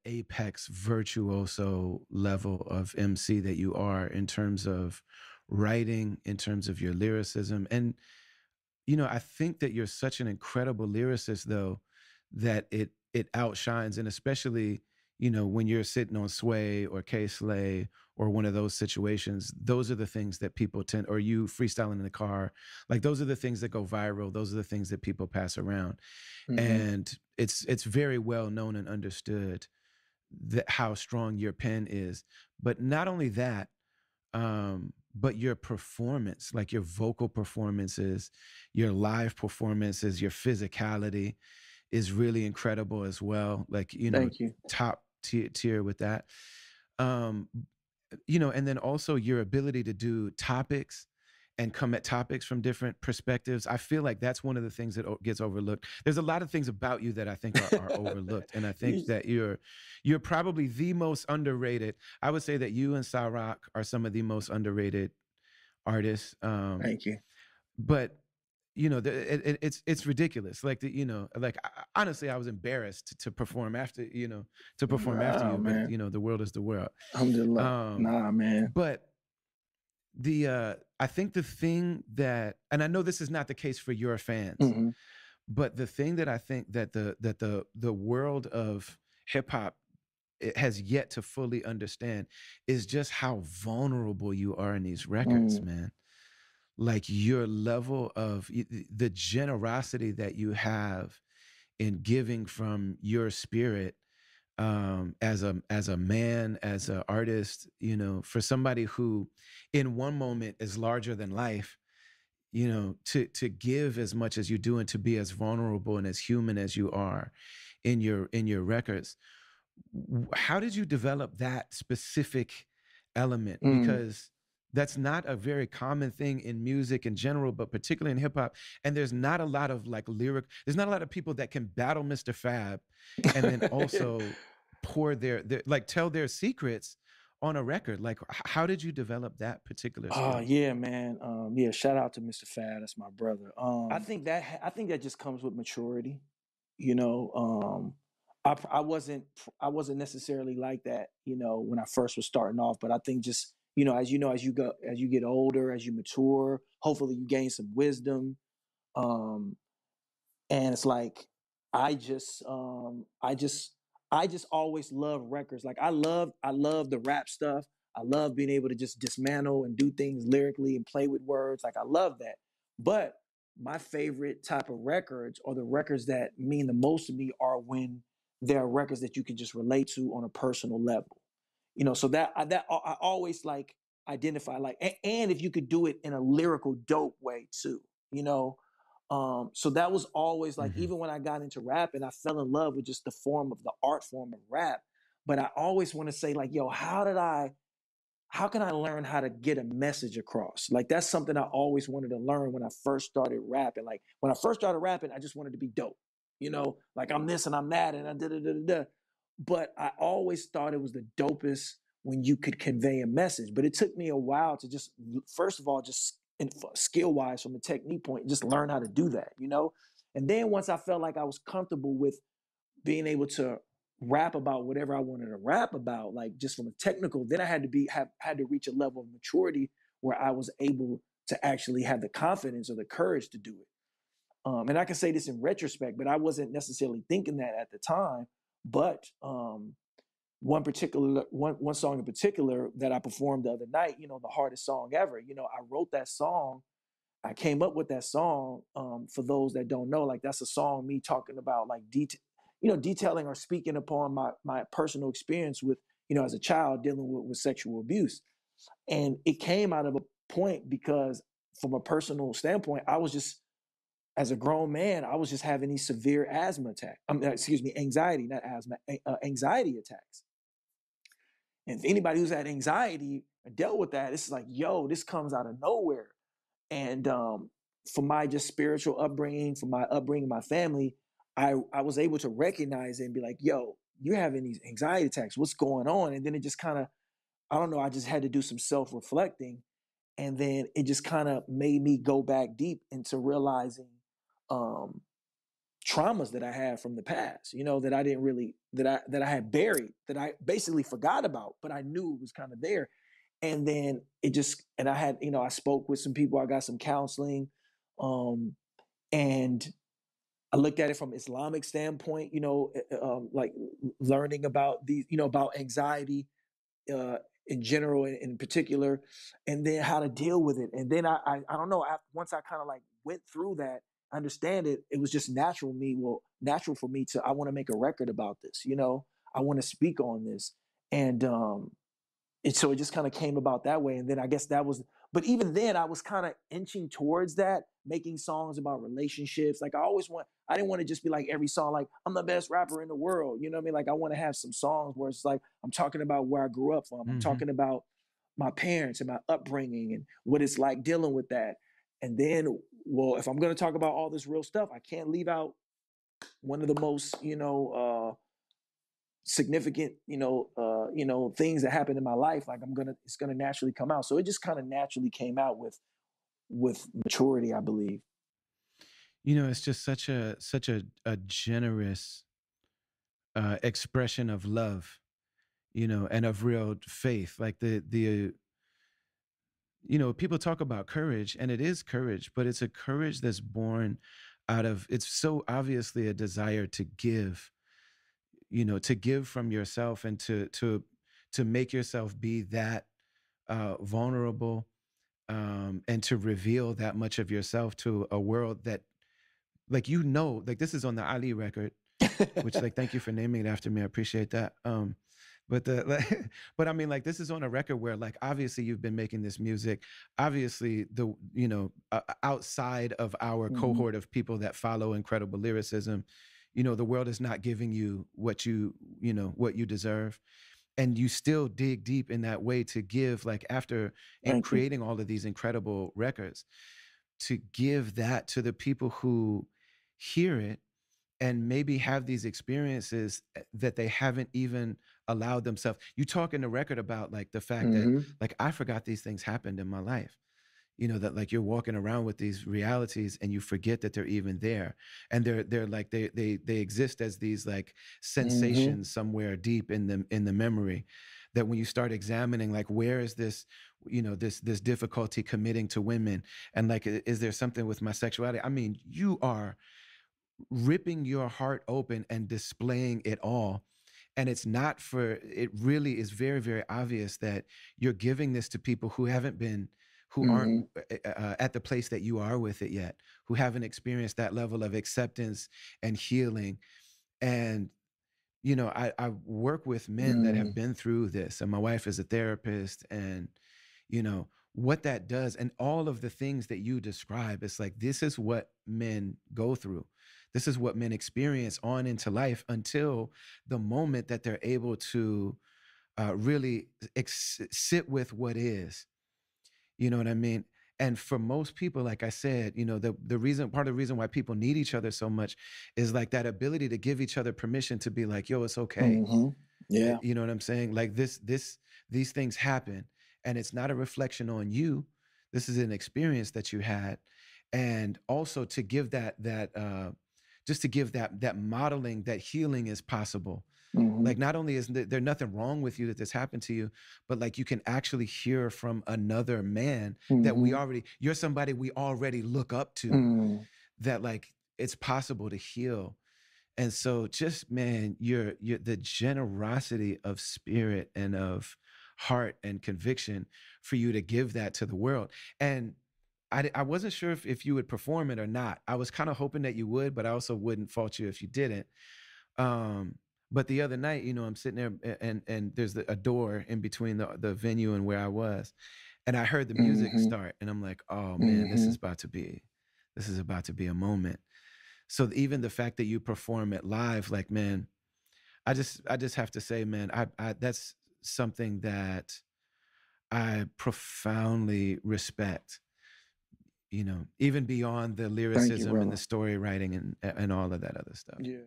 apex virtuoso level of MC that you are in terms of writing, in terms of your lyricism. And, I think that you're such an incredible lyricist, though, that it outshines, and especially, when you're sitting on Sway or K Slay or one of those situations, those are the things that people tend, or you freestyling in the car, like those are the things that go viral. Those are the things that people pass around. And it's very well known and understood that how strong your pen is. But not only that, but your performance, like your vocal performances, your live performances, your physicality is really incredible as well. Like, Thank you. top tier with that. Um, and then also your ability to do topics and come at topics from different perspectives. I feel like that's one of the things that gets overlooked. There's a lot of things about you that I think are overlooked. And I think that you're probably the most underrated. I would say that you and Rock are some of the most underrated artists. Thank you. But it's ridiculous. Like honestly, I was embarrassed to perform after you. Nah, man. But the world is the world. Alhamdulillah. Nah, man. But I think the thing that, and I know this is not the case for your fans, but the thing that I think that the world of hip hop has yet to fully understand is just how vulnerable you are in these records, man. Like your level of the generosity that you have in giving from your spirit, as a man, as an artist, for somebody who in one moment is larger than life, to give as much as you do and to be as vulnerable and as human as you are in your records. How did you develop that specific element? Because that's not a very common thing in music in general, but particularly in hip hop. And there's not a lot of there's not a lot of people that can battle Mr. Fab and then also pour their tell their secrets on a record. Like, how did you develop that particular skill? Oh yeah, man. Yeah, shout out to Mr. Fab. That's my brother. I think that just comes with maturity. I wasn't necessarily like that, when I first was starting off. But I think just as you get older, as you mature, hopefully you gain some wisdom. And it's like I just always love records. Like I love the rap stuff. I love being able to just dismantle and do things lyrically and play with words. Like I love that. But my favorite type of records, or the records that mean the most to me, are when there are records that you can just relate to on a personal level. So that I always like identify, like, and if you could do it in a lyrical dope way too. So that was always like, even when I got into rap and I fell in love with just the art form of rap. But I always want to say, like, yo, how can I learn how to get a message across? Like, that's something I always wanted to learn when I first started rapping. Like, when I first started rapping, I just wanted to be dope, like I'm this and I'm that and I da da da da da. But I always thought it was the dopest when you could convey a message. But it took me a while to just, first of all, just skill wise, from a technique point, just learn how to do that, And then once I felt like I was comfortable with being able to rap about whatever I wanted to rap about, like just from a technical, then I had to reach a level of maturity where I was able to actually have the confidence or the courage to do it. And I can say this in retrospect, but I wasn't necessarily thinking that at the time. But one song in particular that I performed the other night, the hardest song ever. I wrote that song. I came up with that song. For those that don't know, like, that's a song me talking about, like, detailing or speaking upon my personal experience with, as a child dealing with sexual abuse. And it came out of a point because, from a personal standpoint, I was just, as a grown man, I was just having these severe anxiety, not asthma, anxiety attacks. And if anybody who's had anxiety dealt with that, it's like, yo, this comes out of nowhere. And for my just spiritual upbringing, my family, I was able to recognize it and be like, yo, you're having these anxiety attacks. What's going on? And then it just kind of, I don't know, I just had to do some self-reflecting. And then it just kind of made me go back deep into realizing traumas that I had from the past, you know, that I didn't really, that I had buried, that I basically forgot about, but I knew it was kind of there. And then it just, and I had, you know, I spoke with some people, I got some counseling, and I looked at it from Islamic standpoint, you know, like learning about these, you know, about anxiety, uh, in general and in particular, and then how to deal with it. And then I don't know. Once I kind of like went through that, understand it, it was just natural for me to, I want to make a record about this. You know, I want to speak on this, and so it just kind of came about that way. And then I guess that was, but even then I was kind of inching towards that, making songs about relationships. Like I didn't want to just be like every song, like I'm the best rapper in the world. You know what I mean? Like I want to have some songs where it's like, I'm talking about where I grew up from. I'm talking about my parents and my upbringing and what it's like dealing with that. And then, well, if I'm going to talk about all this real stuff, I can't leave out one of the most, significant, things that happened in my life. Like it's gonna naturally come out. So it just kind of naturally came out with maturity, I believe. You know, it's just such a generous expression of love, you know, and of real faith. Like the you know, people talk about courage, and it is courage, but it's a courage that's born out of, it's so obviously a desire to give, you know, to give from yourself, and to make yourself be that vulnerable, and to reveal that much of yourself to a world that, like, you know, like, this is on the Ali record, which, like, thank you for naming it after me. I appreciate that. But the like, but I mean, like, this is on a record where, like, obviously you've been making this music. Obviously, outside of our Mm-hmm. cohort of people that follow incredible lyricism, you know, the world is not giving you what you deserve, and you still dig deep in that way to give, like, after Thank you. creating all of these incredible records, to give that to the people who hear it and maybe have these experiences that they haven't even allowed themselves. You talk in the record about, like, the fact that, Mm-hmm. like, I forgot these things happened in my life. You know, that, like, you're walking around with these realities and you forget that they're even there, and they're like, they exist as these, like, Mm-hmm. sensations somewhere deep in the memory, that when you start examining, like, where is this, you know, this difficulty committing to women, and, like, is there something with my sexuality? I mean, you are ripping your heart open and displaying it all. And it's not for, it really is very, very obvious that you're giving this to people who haven't been, who aren't Mm-hmm. at the place that you are with it yet, who haven't experienced that level of acceptance and healing. And, you know, I work with men that Mm-hmm. have been through this, and my wife is a therapist, and, you know, what that does, and all of the things that you describe, it's like, this is what men go through. This is what men experience on into life until the moment that they're able to really sit with what is. You know what I mean? And for most people, like I said, you know, the reason, part of the reason why people need each other so much is, like, that ability to give each other permission to be like, yo, it's okay. Mm-hmm. Yeah. You know what I'm saying? Like, these things happen, and it's not a reflection on you. This is an experience that you had, and also to give just to give that modeling that healing is possible. Mm-hmm. Like, not only is there nothing wrong with you that this happened to you, but, like, you can actually hear from another man that Mm-hmm. you're somebody we already look up to, Mm-hmm. that, like, it's possible to heal. And so, just, man, you're the generosity of spirit and of heart and conviction for you to give that to the world. And I wasn't sure if you would perform it or not. I was kind of hoping that you would, but I also wouldn't fault you if you didn't. Um, but the other night, you know, I'm sitting there, and there's a door in between the venue and where I was, and I heard the music Mm-hmm. start, and I'm like, oh man, Mm-hmm. this is about to be a moment. So even the fact that you perform it live, like, man, I just have to say, man, I that's something that I profoundly respect, you know, even beyond the Thank you, lyricism and the brother. story writing and all of that other stuff. Yeah.